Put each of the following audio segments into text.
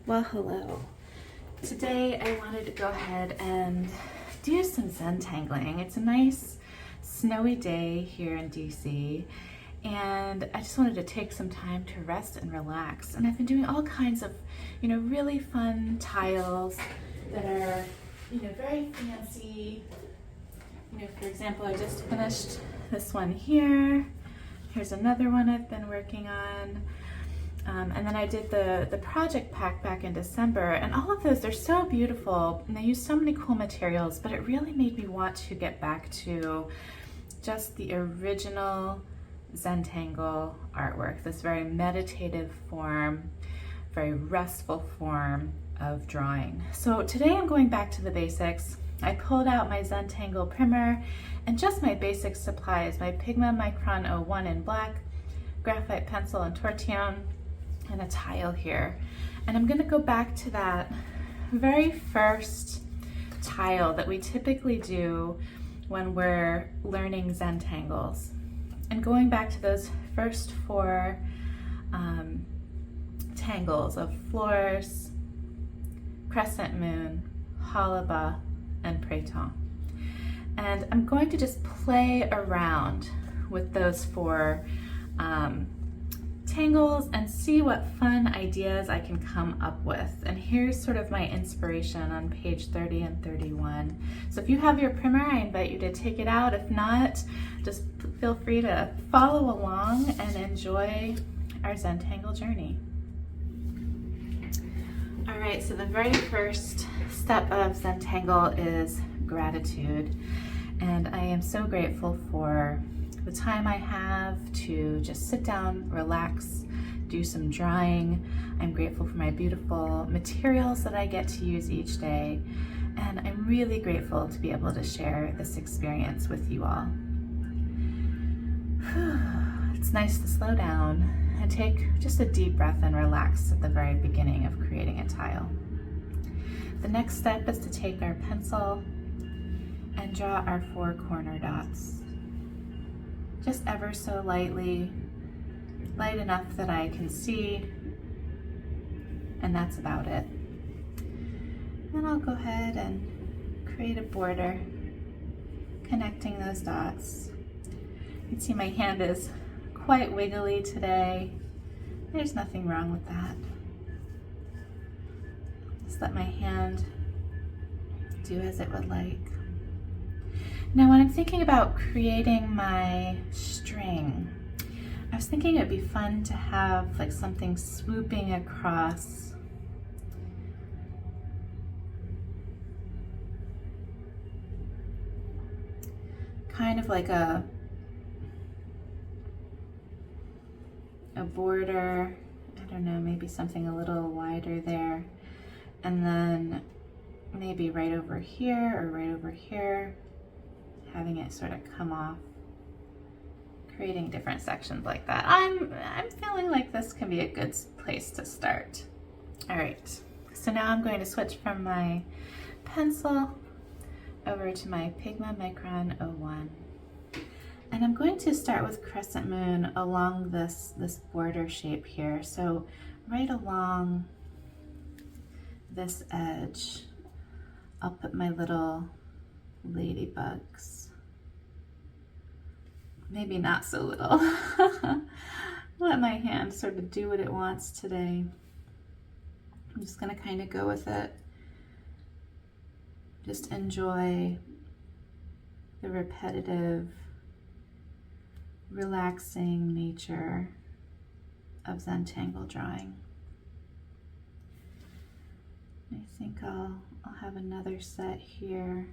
Well, hello. Today I wanted to go ahead and do some Zentangling. It's a nice snowy day here in DC, and I just wanted to take some time to rest and relax. And I've been doing all kinds of, really fun tiles that are, very fancy. For example, I just finished this one here. Here's another one I've been working on. And then I did the project pack back in December, and all of those, they're so beautiful and they use so many cool materials, but it really made me want to get back to just the original Zentangle artwork, this very meditative form, very restful form of drawing. So today I'm going back to the basics. I pulled out my Zentangle Primer and just my basic supplies, my Pigment Micron 01 in black, graphite pencil and tortillon, and a tile here. And I'm going to go back to that very first tile that we typically do when we're learning Zentangles, and going back to those first four tangles of Florz, Crescent Moon, Hollibaugh, and Printemps. And I'm going to just play around with those four tangles and see what fun ideas I can come up with. And here's sort of my inspiration on page 30 and 31. So if you have your primer, I invite you to take it out. If not, just feel free to follow along and enjoy our Zentangle journey. All right, so the very first step of Zentangle is gratitude. And I am so grateful for the time I have to just sit down, relax, do some drawing. I'm grateful for my beautiful materials that I get to use each day, and I'm really grateful to be able to share this experience with you all. It's nice to slow down and take just a deep breath and relax at the very beginning of creating a tile. The next step is to take our pencil and draw our four corner dots. Just ever so lightly, light enough that I can see, and that's about it. Then I'll go ahead and create a border connecting those dots. You can see my hand is quite wiggly today. There's nothing wrong with that. Just let my hand do as it would like. Now, when I'm thinking about creating my string, I was thinking it'd be fun to have like something swooping across. Kind of like a border, I don't know, maybe something a little wider there. And then maybe right over here or right over here, having it sort of come off, creating different sections like that. I'm feeling like this can be a good place to start. All right, so now I'm going to switch from my pencil over to my Pigment Micron 01. And I'm going to start with Crescent Moon along this border shape here. So right along this edge, I'll put my little ladybugs. Maybe not so little. Let my hand sort of do what it wants today. I'm just gonna kind of go with it. Just enjoy the repetitive, relaxing nature of Zentangle drawing. I think I'll have another set here.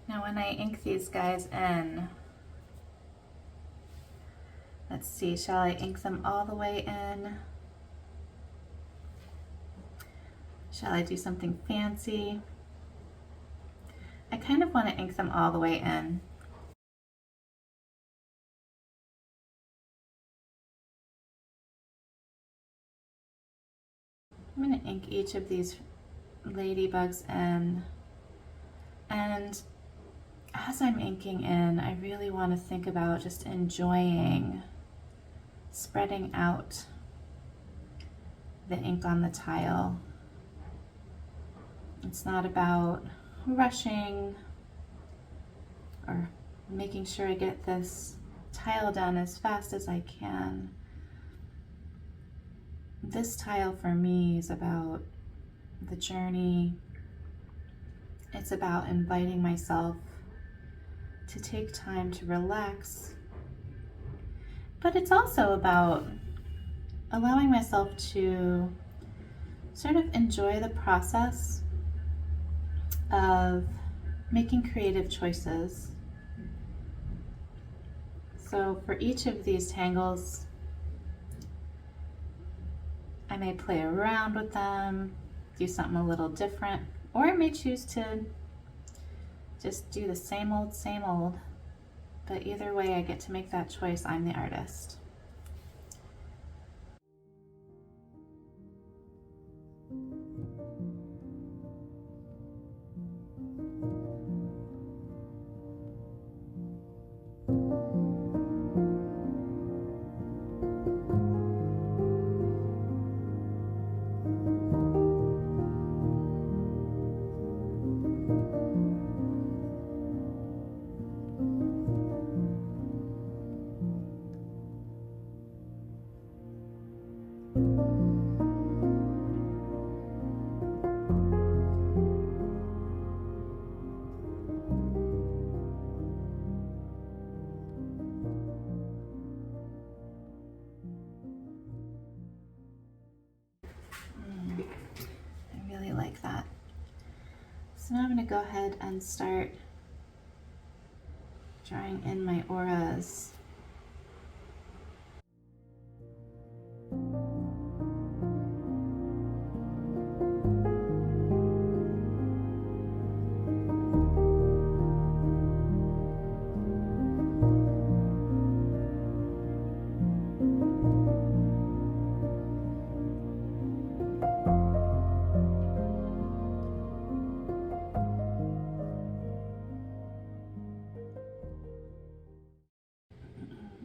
Now when I ink these guys in, let's see, shall I ink them all the way in? Shall I do something fancy? I kind of want to ink them all the way in. I'm going to ink each of these ladybugs in, and as I'm inking in, I really want to think about just enjoying spreading out the ink on the tile. It's not about rushing or making sure I get this tile done as fast as I can. This tile for me is about the journey. It's about inviting myself to take time to relax, but it's also about allowing myself to sort of enjoy the process of making creative choices. So for each of these tangles, I may play around with them, do something a little different, or I may choose to just do the same old, but either way I get to make that choice. I'm the artist. I really like that. So now I'm going to go ahead and start drawing in my auras.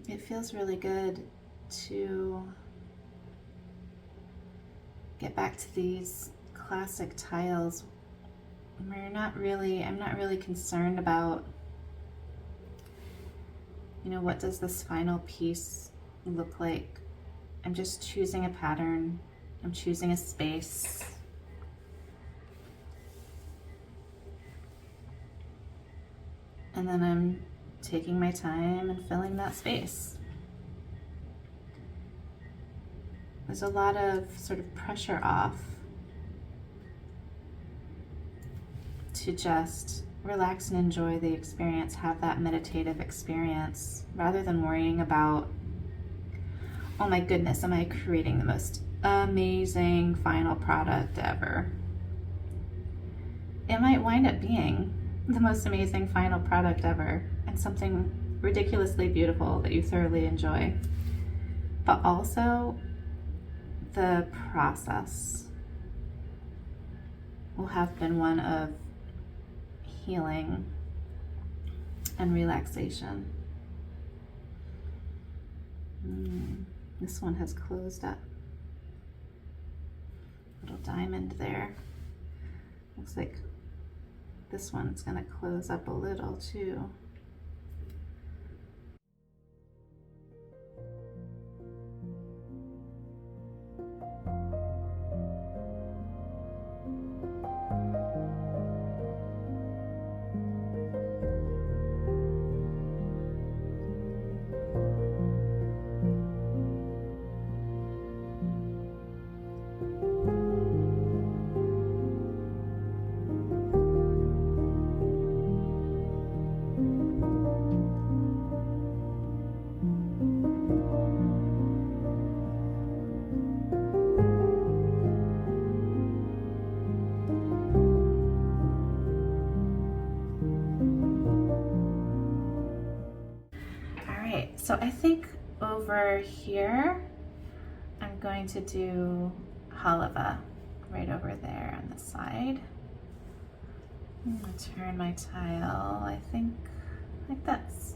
It feels really good to get back to these classic tiles where I'm not really concerned about, what does this final piece look like. I'm just choosing a pattern, I'm choosing a space. And then I'm taking my time and filling that space. There's a lot of sort of pressure off to just relax and enjoy the experience, have that meditative experience, rather than worrying about, oh my goodness, am I creating the most amazing final product ever? It might wind up being the most amazing final product ever and something ridiculously beautiful that you thoroughly enjoy. But also, the process will have been one of healing and relaxation. This one has closed up. Little diamond there. Looks like this one's gonna close up a little too. So I think over here, I'm going to do Hollibaugh. right over there on the side. I'm gonna turn my tile, I think, like this.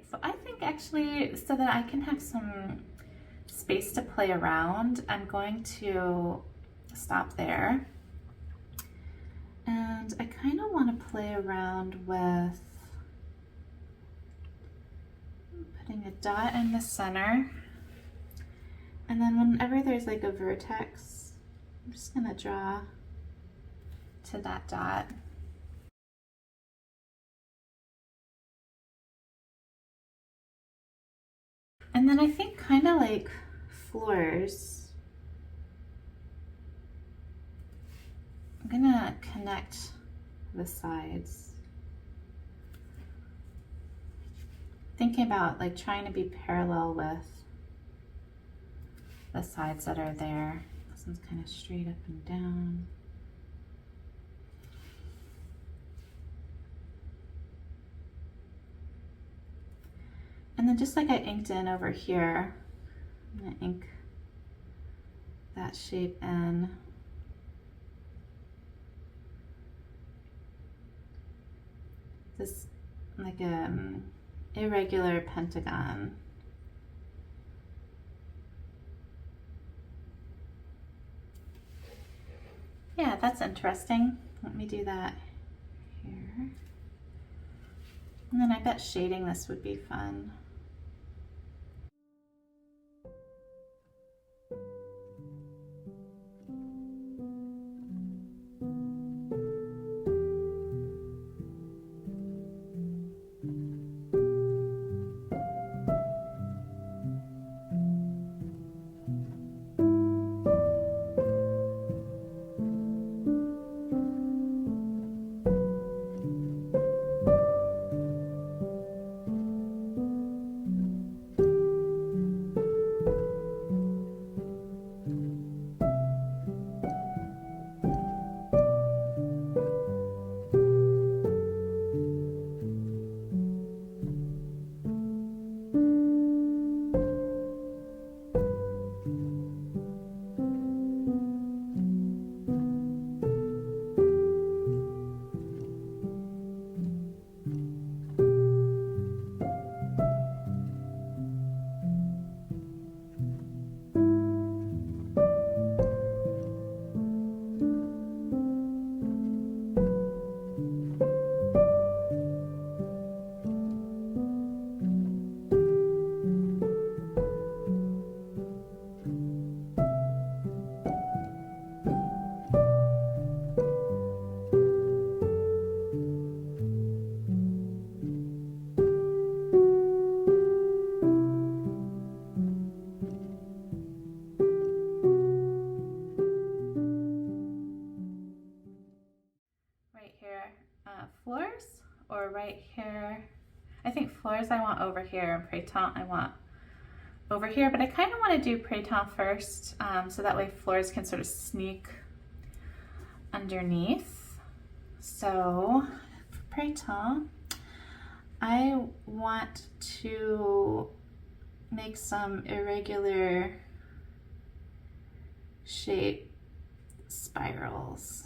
So I think actually, so that I can have some space to play around, I'm going to stop there. And I kind of want to play around with putting a dot in the center. And then whenever there's like a vertex, I'm just going to draw to that dot. And then I think kind of like Florz, I'm gonna connect the sides. Thinking about like trying to be parallel with the sides that are there. This one's kind of straight up and down. And then just like I inked in over here, I'm gonna ink that shape in. This like a irregular pentagon. Yeah, that's interesting. Let me do that here. And then I bet shading this would be fun. Florz, or right here. I think Florz I want over here, and Printemps I want over here, but I kind of want to do Printemps first, so that way Florz can sort of sneak underneath. So for Printemps, I want to make some irregular shape spirals.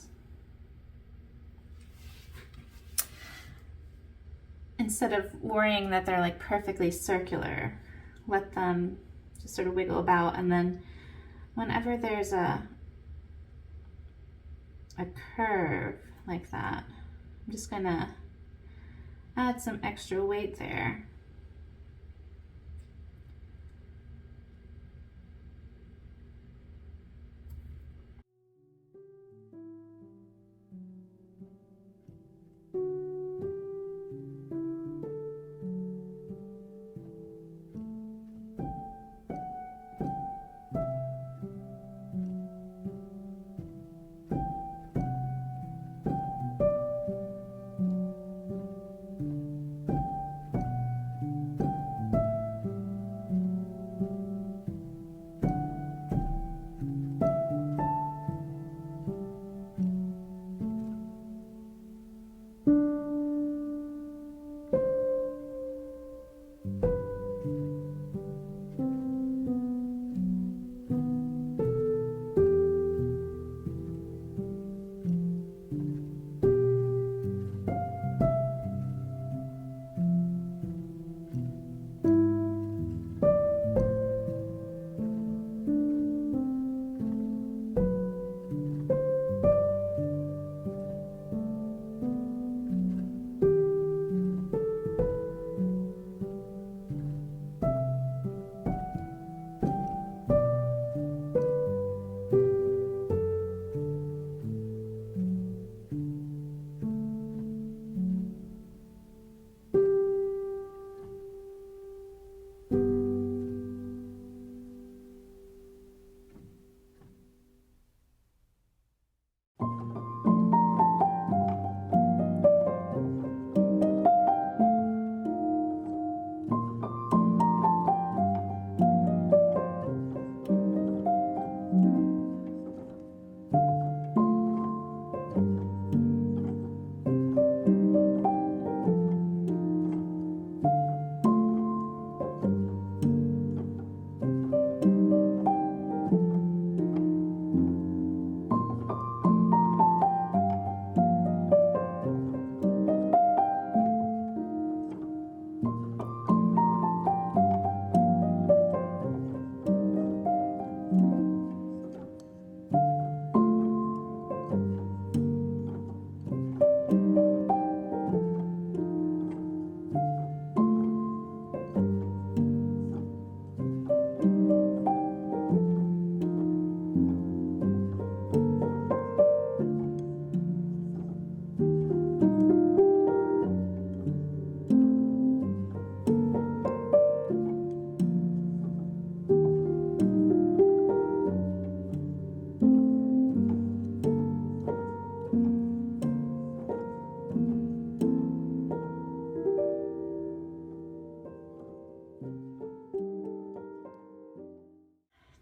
Instead of worrying that they're like perfectly circular, let them just sort of wiggle about, and then whenever there's a curve like that, I'm just gonna add some extra weight there.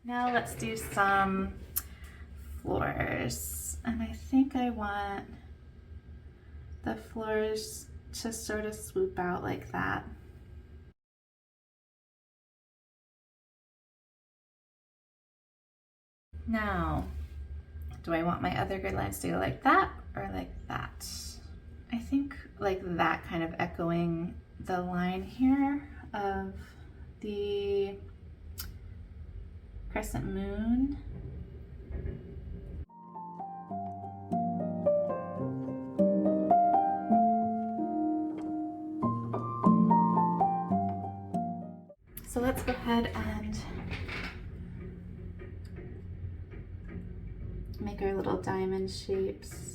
Now let's do some Florz. And I think I want the Florz to sort of swoop out like that. Now, do I want my other grid lines to go like that or like that? I think like that, kind of echoing the line here of the crescent moon. So let's go ahead and make our little diamond shapes.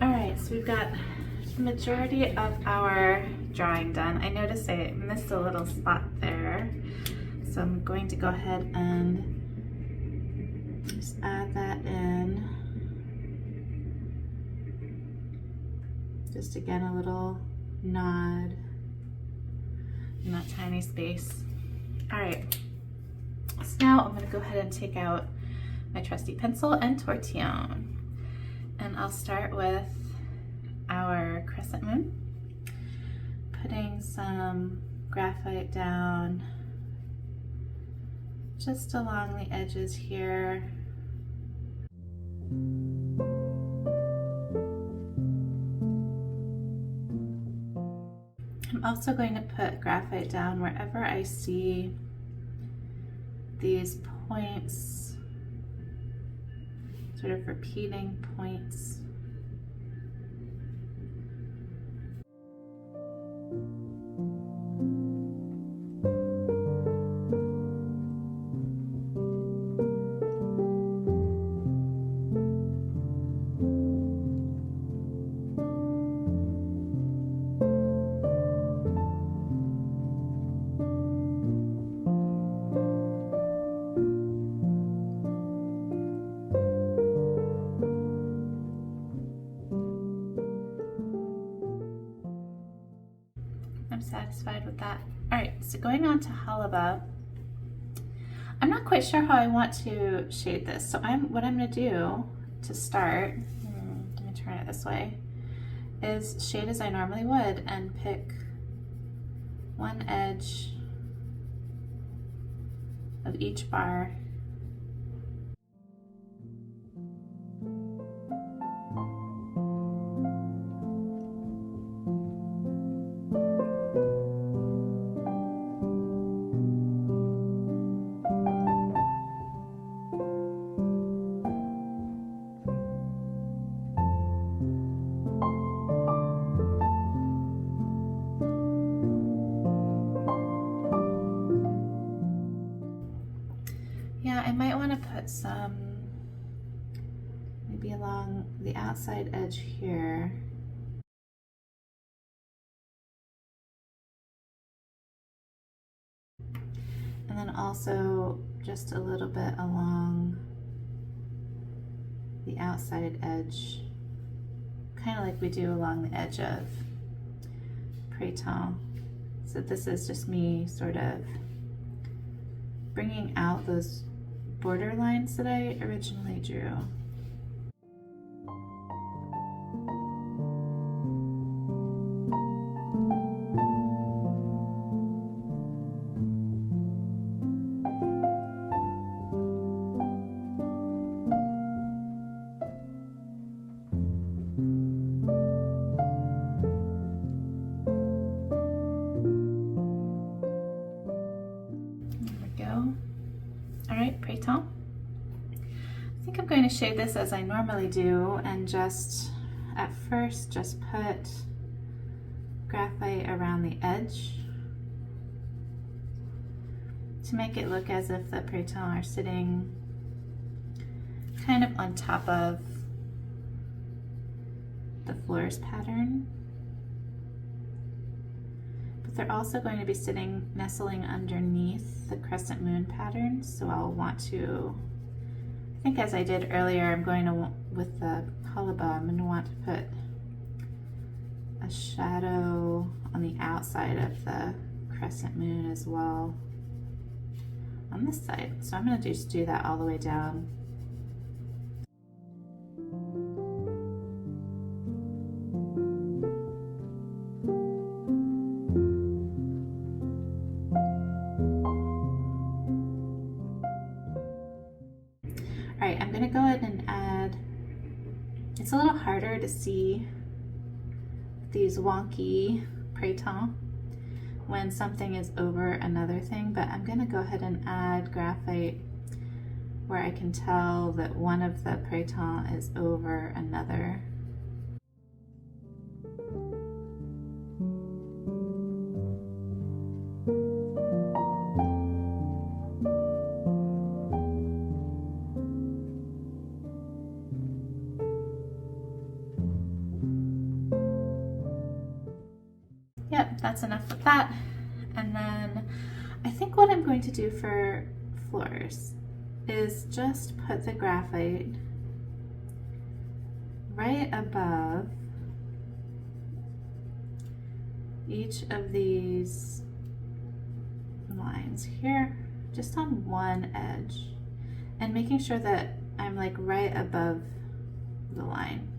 Alright, so we've got the majority of our drawing done. I noticed I missed a little spot there, so I'm going to go ahead and just add that in. Just again, a little nod in that tiny space. Alright, so now I'm going to go ahead and take out my trusty pencil and tortillon. And I'll start with our crescent moon, putting some graphite down just along the edges here. I'm also going to put graphite down wherever I see these points, sort of repeating points. I'm satisfied with that. All right, so going on to Hollibaugh, I'm not quite sure how I want to shade this. So what I'm gonna do to start, let me turn it this way, is shade as I normally would and pick one edge of each bar. Yeah, I might want to put some maybe along the outside edge here. And then also just a little bit along the outside edge, kind of like we do along the edge of Printemps. So this is just me sort of bringing out those border lines that I originally drew. going to shade this as I normally do and just at first just put graphite around the edge to make it look as if the Printemps are sitting kind of on top of the Florz pattern. But they're also going to be sitting, nestling underneath the Crescent Moon pattern, so I'll want to, I think as I did earlier, I'm going to, with the Hollibaugh, I'm going to want to put a shadow on the outside of the Crescent Moon as well on this side. So I'm going to just do that all the way down. All right, I'm going to go ahead and add, it's a little harder to see these wonky Printemps when something is over another thing, but I'm going to go ahead and add graphite where I can tell that one of the Printemps is over another. Yep, that's enough of that. And then I think what I'm going to do for Florz is just put the graphite right above each of these lines here, just on one edge, and making sure that I'm like right above the line.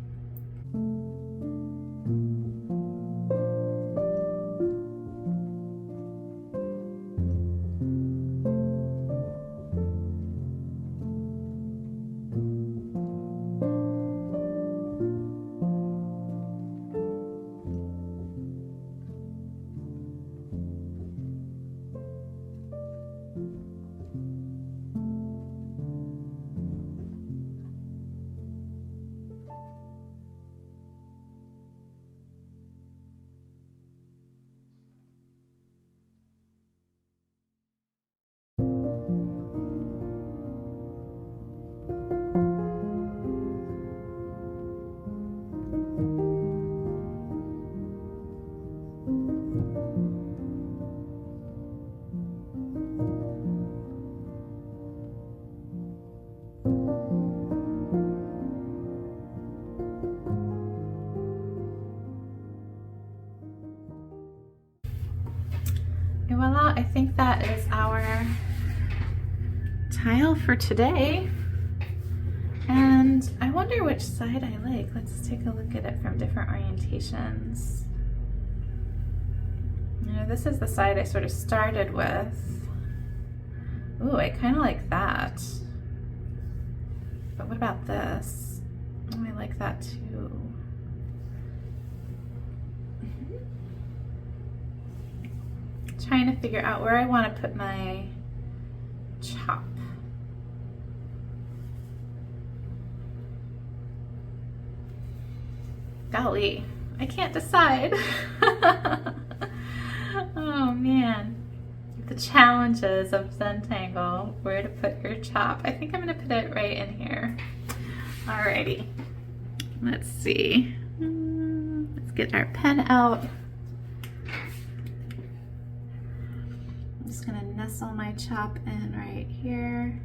And voila, I think that is our tile for today. And I wonder which side I like. Let's take a look at it from different orientations. You know, this is the side I sort of started with. Ooh, I kind of like that. But what about this? Oh, I like that too. Trying to figure out where I want to put my chop. Golly, I can't decide. Oh man, the challenges of Zentangle, where to put your chop. I think I'm gonna put it right in here. Alrighty, let's see. Let's get our pen out. I'm just gonna nestle my chop in right here.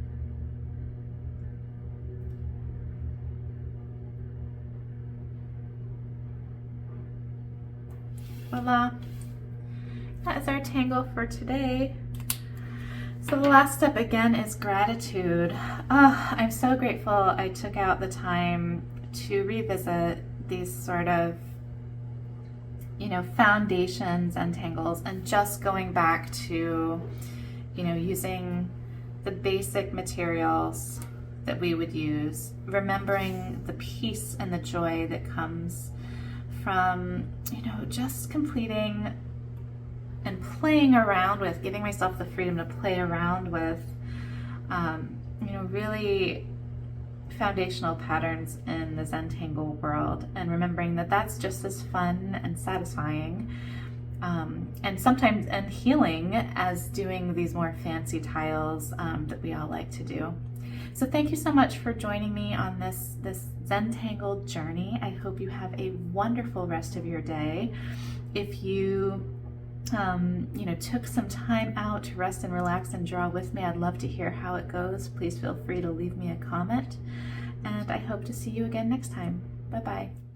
Voila, that is our tangle for today. So the last step again is gratitude. Oh, I'm so grateful I took out the time to revisit these sort of, you know, foundations and tangles, and just going back to, you know, using the basic materials that we would use, remembering the peace and the joy that comes from, you know, just completing and playing around with, giving myself the freedom to play around with, you know, really foundational patterns in the Zentangle world, and remembering that that's just as fun and satisfying and sometimes and healing as doing these more fancy tiles that we all like to do. So thank you so much for joining me on this Zentangle journey. I hope you have a wonderful rest of your day. If you took some time out to rest and relax and draw with me, I'd love to hear how it goes. Please feel free to leave me a comment, and I hope to see you again next time. Bye-bye.